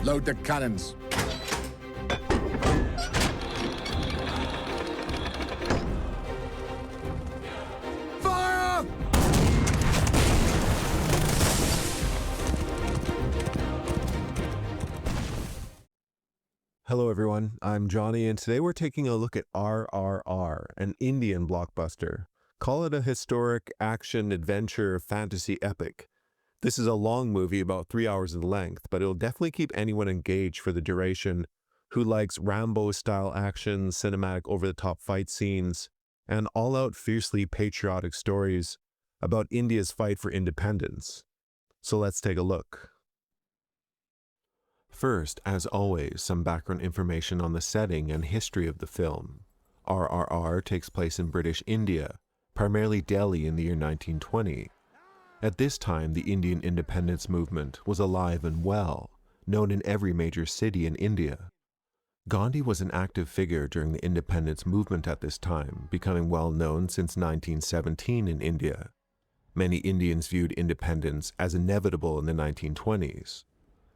Load the cannons. Fire! Hello everyone, I'm Johnny and today we're taking a look at RRR, an Indian blockbuster. Call it a historic action, adventure, fantasy epic. This is a long movie, about 3 hours in length, but it'll definitely keep anyone engaged for the duration who likes Rambo-style action, cinematic over-the-top fight scenes, and all-out fiercely patriotic stories about India's fight for independence. So let's take a look. First, as always, some background information on the setting and history of the film. RRR takes place in British India, primarily Delhi in the year 1920. At this time, the Indian independence movement was alive and well, known in every major city in India. Gandhi was an active figure during the independence movement at this time, becoming well known since 1917 in India. Many Indians viewed independence as inevitable in the 1920s.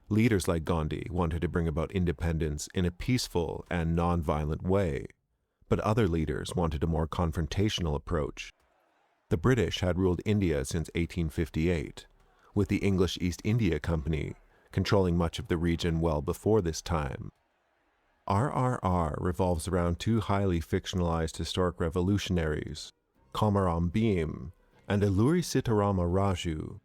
Leaders like Gandhi wanted to bring about independence in a peaceful and non-violent way, but other leaders wanted a more confrontational approach. The British had ruled India since 1858, with the English East India Company controlling much of the region well before this time. RRR revolves around two highly fictionalized historic revolutionaries, Kamaram Bhim and Alluri Sitarama Raju.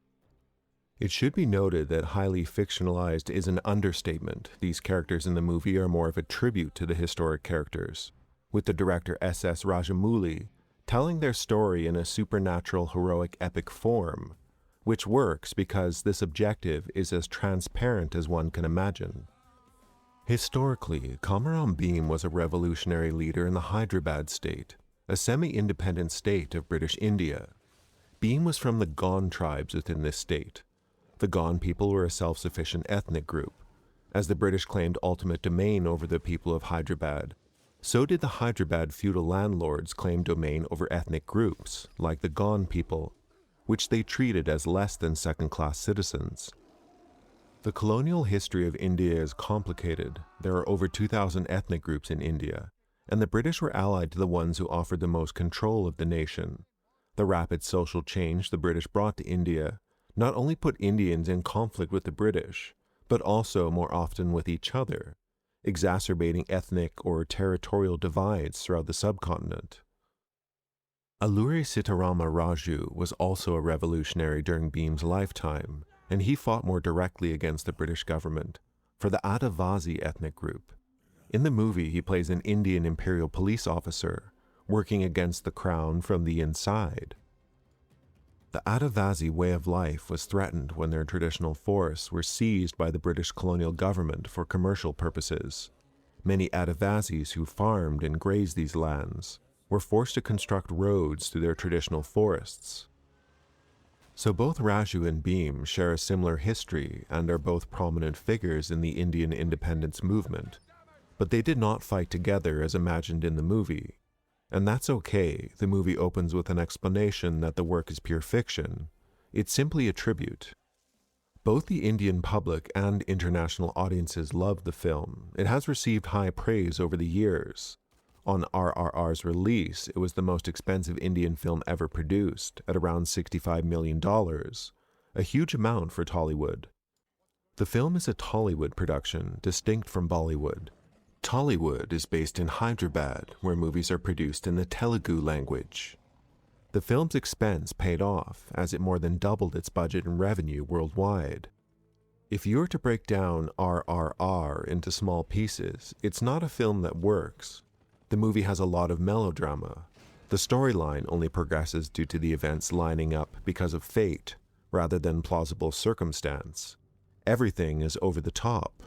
It should be noted that highly fictionalized is an understatement. These characters in the movie are more of a tribute to the historic characters, with the director S.S. Rajamouli telling their story in a supernatural heroic epic form, which works because this objective is as transparent as one can imagine. Historically, Kamaram Bhim was a revolutionary leader in the Hyderabad state, a semi-independent state of British India. Bhim was from the Gond tribes within this state. The Gond people were a self-sufficient ethnic group. As the British claimed ultimate domain over the people of Hyderabad, so did the Hyderabad feudal landlords claim domain over ethnic groups, like the Gond people, which they treated as less than second-class citizens. The colonial history of India is complicated. There are over 2,000 ethnic groups in India, and the British were allied to the ones who offered the most control of the nation. The rapid social change the British brought to India not only put Indians in conflict with the British, but also more often with each other, exacerbating ethnic or territorial divides throughout the subcontinent. Alluri Sitarama Raju was also a revolutionary during Bhim's lifetime, and he fought more directly against the British government for the Adivasi ethnic group. In the movie, he plays an Indian imperial police officer working against the crown from the inside. The Adivasi way of life was threatened when their traditional forests were seized by the British colonial government for commercial purposes. Many Adivasis who farmed and grazed these lands were forced to construct roads through their traditional forests. So both Raju and Bhim share a similar history and are both prominent figures in the Indian independence movement, but they did not fight together as imagined in the movie. And that's okay. The movie opens with an explanation that the work is pure fiction. It's simply a tribute. Both the Indian public and international audiences loved the film. It has received high praise over the years. On RRR's release, it was the most expensive Indian film ever produced, at around $65 million, a huge amount for Tollywood. The film is a Tollywood production, distinct from Bollywood. Tollywood is based in Hyderabad, where movies are produced in the Telugu language. The film's expense paid off, as it more than doubled its budget and revenue worldwide. If you were to break down RRR into small pieces, it's not a film that works. The movie has a lot of melodrama. The storyline only progresses due to the events lining up because of fate, rather than plausible circumstance. Everything is over the top.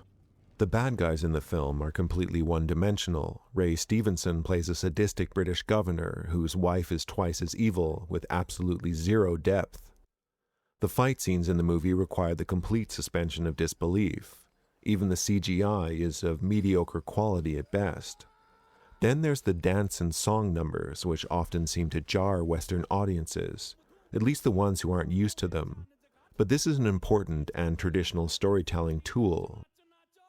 The bad guys in the film are completely one-dimensional. Ray Stevenson plays a sadistic British governor whose wife is twice as evil, with absolutely zero depth. The fight scenes in the movie require the complete suspension of disbelief. Even the CGI is of mediocre quality at best. Then there's the dance and song numbers, which often seem to jar Western audiences, at least the ones who aren't used to them. But this is an important and traditional storytelling tool.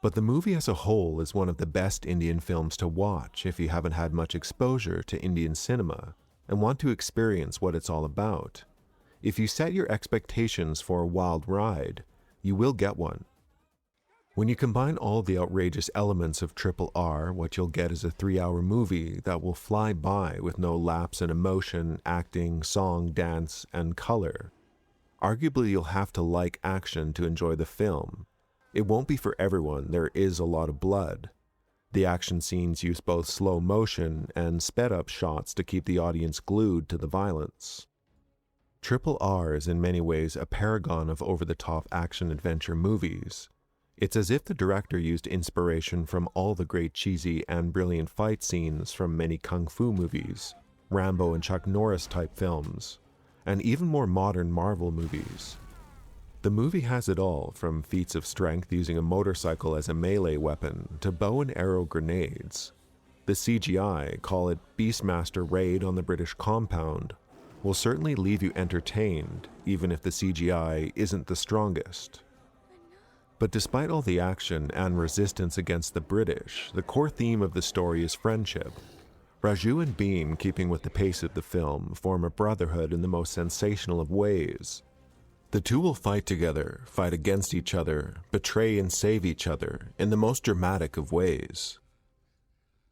But the movie as a whole is one of the best Indian films to watch if you haven't had much exposure to Indian cinema and want to experience what it's all about. If you set your expectations for a wild ride, you will get one. When you combine all the outrageous elements of RRR, what you'll get is a 3-hour movie that will fly by with no lapse in emotion, acting, song, dance, and color. Arguably, you'll have to like action to enjoy the film. It won't be for everyone. There is a lot of blood. The action scenes use both slow motion and sped-up shots to keep the audience glued to the violence. RRR is in many ways a paragon of over-the-top action-adventure movies. It's as if the director used inspiration from all the great cheesy and brilliant fight scenes from many kung fu movies, Rambo and Chuck Norris type films, and even more modern Marvel movies. The movie has it all, from feats of strength using a motorcycle as a melee weapon to bow and arrow grenades. The CGI, call it Beastmaster raid on the British compound, will certainly leave you entertained, even if the CGI isn't the strongest. But despite all the action and resistance against the British, the core theme of the story is friendship. Raju and Bheem, keeping with the pace of the film, form a brotherhood in the most sensational of ways. The two will fight together, fight against each other, betray and save each other in the most dramatic of ways.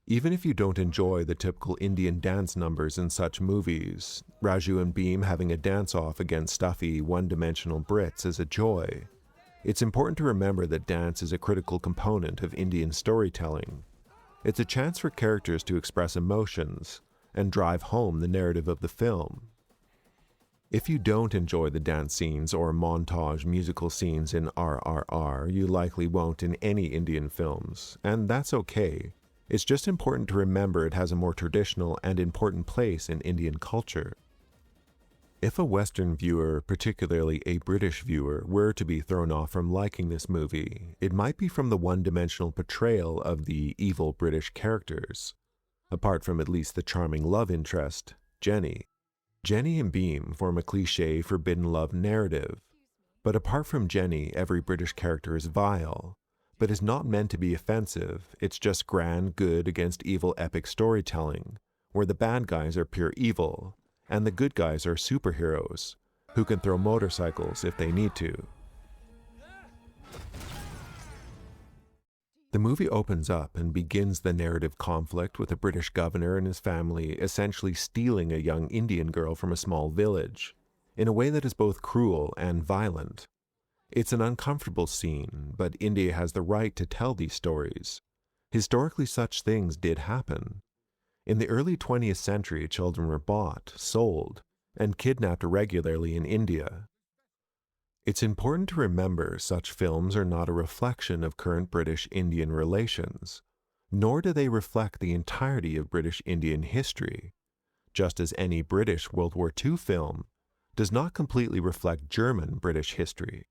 Even if you don't enjoy the typical Indian dance numbers in such movies, Raju and Bheem having a dance-off against stuffy, one-dimensional Brits is a joy. It's important to remember that dance is a critical component of Indian storytelling. It's a chance for characters to express emotions and drive home the narrative of the film. If you don't enjoy the dance scenes or montage musical scenes in RRR, you likely won't in any Indian films, and that's okay. It's just important to remember it has a more traditional and important place in Indian culture. If a Western viewer, particularly a British viewer, were to be thrown off from liking this movie, it might be from the one-dimensional portrayal of the evil British characters. Apart from at least the charming love interest, Jenny. Jenny and Bheem form a cliché forbidden love narrative. But apart from Jenny, every British character is vile, but is not meant to be offensive. It's just grand good against evil epic storytelling, where the bad guys are pure evil, and the good guys are superheroes, who can throw motorcycles if they need to. The movie opens up and begins the narrative conflict with a British governor and his family essentially stealing a young Indian girl from a small village, in a way that is both cruel and violent. It's an uncomfortable scene, but India has the right to tell these stories. Historically, such things did happen. In the early 20th century, children were bought, sold, and kidnapped regularly in India. It's important to remember such films are not a reflection of current British-Indian relations, nor do they reflect the entirety of British-Indian history, just as any British World War II film does not completely reflect German-British history.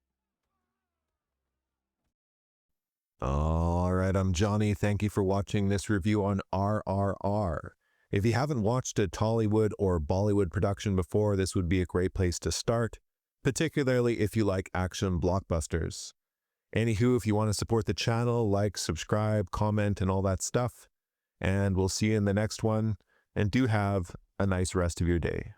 Alright, I'm Johnny. Thank you for watching this review on RRR. If you haven't watched a Tollywood or Bollywood production before, this would be a great place to start, particularly if you like action blockbusters. Anywho, if you want to support the channel, like, subscribe, comment, and all that stuff. And we'll see you in the next one, and do have a nice rest of your day.